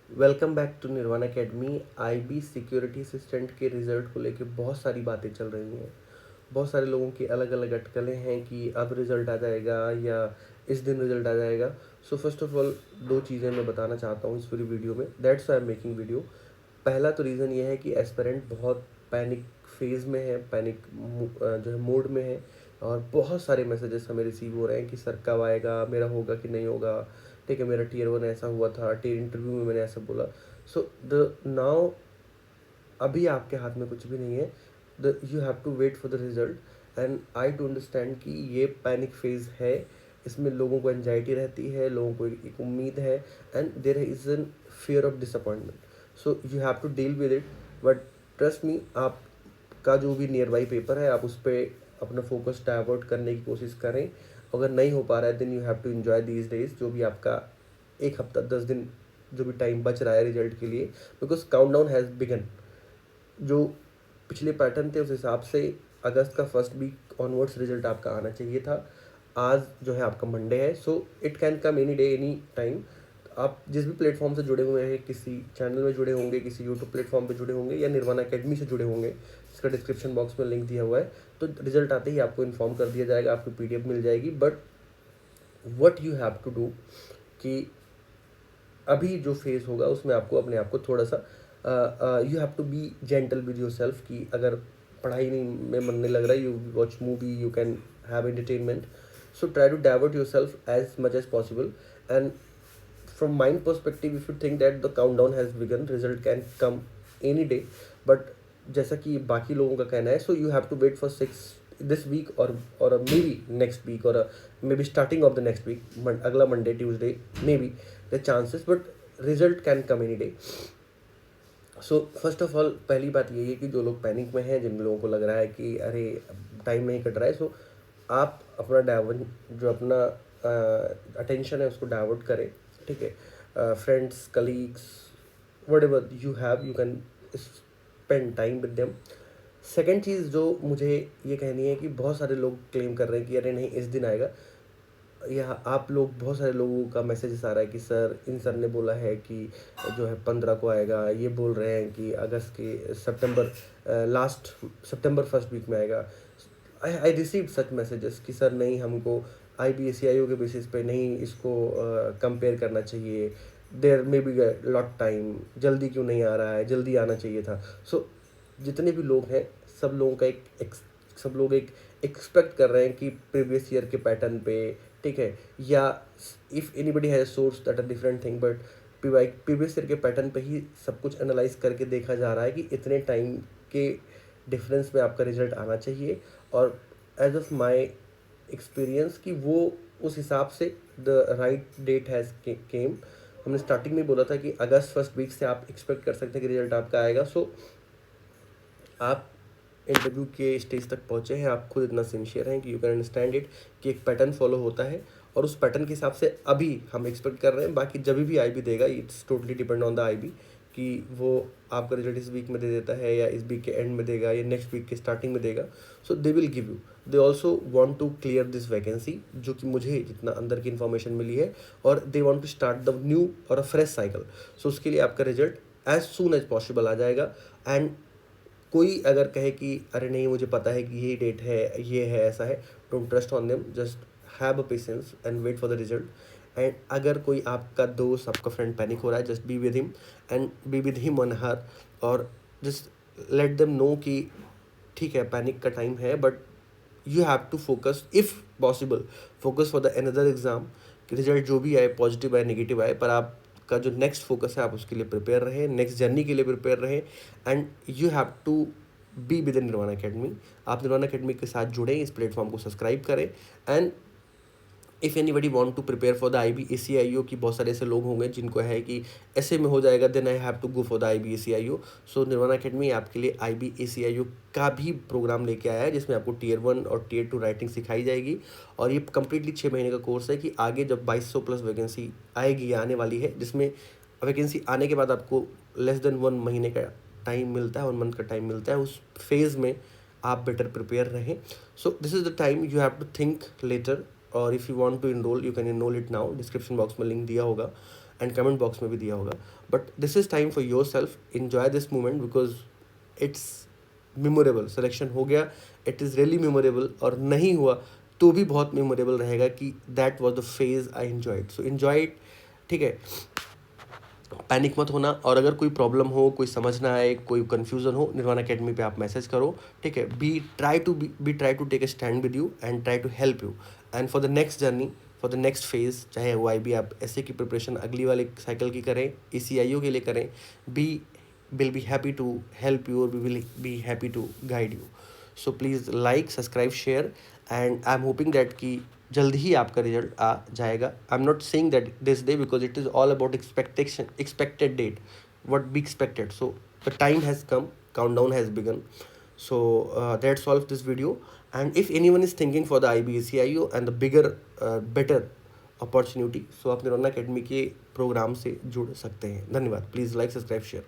Welcome back to Nirvana academy. IB security assistant के result को लेके बहुत सारी बातें चल रही हैं। बहुत सारे लोगों की अलग अलग अटकलें हैं कि अब रिज़ल्ट आ जाएगा या इस दिन रिज़ल्ट आ जाएगा। सो फर्स्ट ऑफ ऑल दो चीज़ें मैं बताना चाहता हूँ इस पूरी वीडियो में, that's I am making video. पहला तो रीज़न ये है कि एस्पिरेंट बहुत पैनिक फेज़ में है, पैनिक जो है मोड में है, और बहुत सारे मैसेजेस हमें रिसीव हो रहे हैं कि सर कब आएगा, मेरा होगा कि नहीं होगा। ठीक है, मेरा टीयर 1 ऐसा हुआ था, टीयर इंटरव्यू में मैंने ऐसा बोला। सो द नाउ अभी आपके हाथ में कुछ भी नहीं है। The you have to wait for the result and I to understand कि ये पैनिक फेज़ है। इसमें लोगों को एनजाइटी रहती है, लोगों को एक उम्मीद है, and there is an fear of disappointment. So you have to deal with it. But trust me, आपका जो भी नियर बाई पेपर है आप उस पर अपना फोकस डाइवर्ट करने की कोशिश करें। अगर नहीं हो पा रहा है then you have to enjoy these days, जो भी आपका 1 हफ्ता 10 दिन जो भी टाइम बच रहा है रिजल्ट के लिए, because count down has begun. जो पिछले पैटर्न थे उस हिसाब से अगस्त का फर्स्ट वीक ऑनवर्ड्स रिजल्ट आपका आना चाहिए था। आज जो है आपका मंडे है, so it can come any day any time. आप जिस भी प्लेटफॉर्म से जुड़े हुए हैं, किसी चैनल में जुड़े होंगे, किसी यूट्यूब प्लेटफॉर्म पे जुड़े होंगे या निर्वाणा अकेडमी से जुड़े होंगे, इसका डिस्क्रिप्शन बॉक्स में लिंक दिया हुआ है, तो रिजल्ट आते ही आपको इन्फॉर्म कर दिया जाएगा, आपको पीडीएफ मिल जाएगी। But what you have to do कि अभी जो फेज़ होगा उसमें आपको अपने आप को थोड़ा सा you have to be gentle with your self कि अगर पढ़ाई नहीं में मन नहीं लग रहा है, you watch movie, you can have entertainment. So try to divert your self as much as possible. And from mind perspective, if you think that the countdown has begun, result can come any day, but जैसा कि बाकी लोगों का कहना है, so you have to wait for 6 this week or maybe next week or maybe starting of the next week, अगला Monday Tuesday maybe the chances, but result can come any day. So first of all पहली बात यही है कि जो लोग panic में हैं, जिन लोगों को लग रहा है कि अरे टाइम नहीं कट रहा है, सो आप अपना डाइवर्ट जो अपना अटेंशन है उसको डाइवर्ट करें। ठीक है, friends, colleagues, whatever you have, you can spend time with them. Second चीज़ जो मुझे ये कहनी है कि बहुत सारे लोग क्लेम कर रहे हैं कि अरे नहीं इस दिन आएगा, या आप लोग बहुत सारे लोगों का मैसेजेस आ रहा है कि सर इन सर ने बोला है कि जो है 15 को आएगा, ये बोल रहे हैं कि अगस्त के सितंबर लास्ट सितंबर फर्स्ट वीक में आएगा। आई रिसीव सच मैसेजेस कि सर नहीं, हमको IBSCIO के बेसिस पे नहीं इसको कंपेयर करना चाहिए, there may be lot time, जल्दी क्यों नहीं आ रहा है, जल्दी आना चाहिए था। सो जितने भी लोग हैं सब लोगों का सब लोग एक एक्सपेक्ट कर रहे हैं कि प्रीवियस ईयर के पैटर्न पे, ठीक है, या if anybody has source that a different thing, but previous year के पैटर्न पे ही सब कुछ एनालाइज करके देखा जा रहा है कि इतने टाइम के डिफरेंस में आपका रिजल्ट आना चाहिए। और एज ऑफ माई एक्सपीरियंस कि वो उस हिसाब से the right date has came. हमने स्टार्टिंग में बोला था कि अगस्त फर्स्ट वीक से आप एक्सपेक्ट कर सकते हैं कि रिजल्ट आपका आएगा। सो आप इंटरव्यू के स्टेज तक पहुँचे हैं, आप खुद इतना सिंसियर हैं कि यू कैन अंडरस्टैंड इट कि एक पैटर्न फॉलो होता है, और उस पैटर्न के हिसाब से अभी हम एक्सपेक्ट कर रहे हैं। बाकी जब भी IB देगा, it's totally depend on the IB कि वो आपका रिजल्ट इस वीक में दे देता है या इस वीक के एंड में देगा या नेक्स्ट वीक के स्टार्टिंग में देगा। So they will give you, they also want to clear this vacancy, जो कि मुझे जितना अंदर की इन्फॉर्मेशन मिली है, और they want to start the new or a fresh cycle. So उसके लिए आपका result as soon as possible आ जाएगा। एंड कोई अगर कहे कि अरे नहीं मुझे पता है कि ये डेट है, ये है, ऐसा है, don't trust on them, just have a patience and wait for the result. And अगर कोई आपका दोस्त, आपका फ्रेंड पैनिक हो रहा है, just be with him and be with him on her, और जस्ट लेट देम नो कि ठीक है पैनिक का टाइम है, but you have to focus if possible, focus for the another exam. Result जो भी आए, पॉजिटिव आए नेगेटिव आए, पर आपका जो नेक्स्ट फोकस है आप उसके लिए प्रिपेयर रहें, नेक्स्ट जर्नी के लिए प्रिपेयर रहें। And you have to be within Nirvana academy. आप निर्वाणा अकेडमी के साथ जुड़ें, इस प्लेटफॉर्म को सब्सक्राइब करें। And if anybody want to prepare for the IBACIO, की बहुत सारे ऐसे लोग होंगे जिनको है कि ऐसे में हो जाएगा, then I have to go for the IBACIO। So Nirvana academy आपके लिए IBACIO का भी प्रोग्राम लेके आया है, जिसमें आपको टीयर 1 और टीयर 2 राइटिंग सिखाई जाएगी। और ये कम्प्लीटली 6 महीने का कोर्स है कि आगे जब 2200 प्लस वैकेंसी आएगी या आने वाली है, जिसमें वैकेंसी आने के बाद आपको लेस देन 1 महीने का टाइम मिलता है, 1 मंथ का टाइम मिलता है, उस फेज़ में आप बेटर प्रिपेयर रहें। So this is the time you have to think later, और if you want to enroll you can enroll it now, description box में लिंक दिया होगा। एंड कमेंट बॉक्स में भी दिया होगा. But this is time for yourself. Enjoy this moment because it's memorable. Selection हो गया, इट इज़ रियली मेमोरेबल. और नहीं हुआ तो भी बहुत मेमोरेबल रहेगा कि that was the phase I enjoyed. So enjoy it. ठीक है, पैनिक मत होना. और अगर कोई प्रॉब्लम हो, कोई समझ ना आए, कोई कन्फ्यूज़न हो, निर्वाण अकेडमी पे आप मैसेज करो. ठीक है, be try to take a stand with you and try to help you. And for the next journey, for the next phase, चाहे वो आई बी आप ऐसे की प्रिपरेशन अगली वाले साइकिल की करें, ECIO के लिए करें, we will be happy to help you और we will be happy to guide you. So please like, subscribe, share. And I am hoping that कि जल्द ही आपका रिजल्ट आ जाएगा. I am not saying that this day because it is all about expected date, what be expected. So the time has come, countdown has begun. So that's all of this video. And if anyone is thinking for the IBCIO and the bigger better opportunity, so आप Nirvana academy के programme से जुड़ सकते हैं. धन्यवाद. Please like, subscribe, share.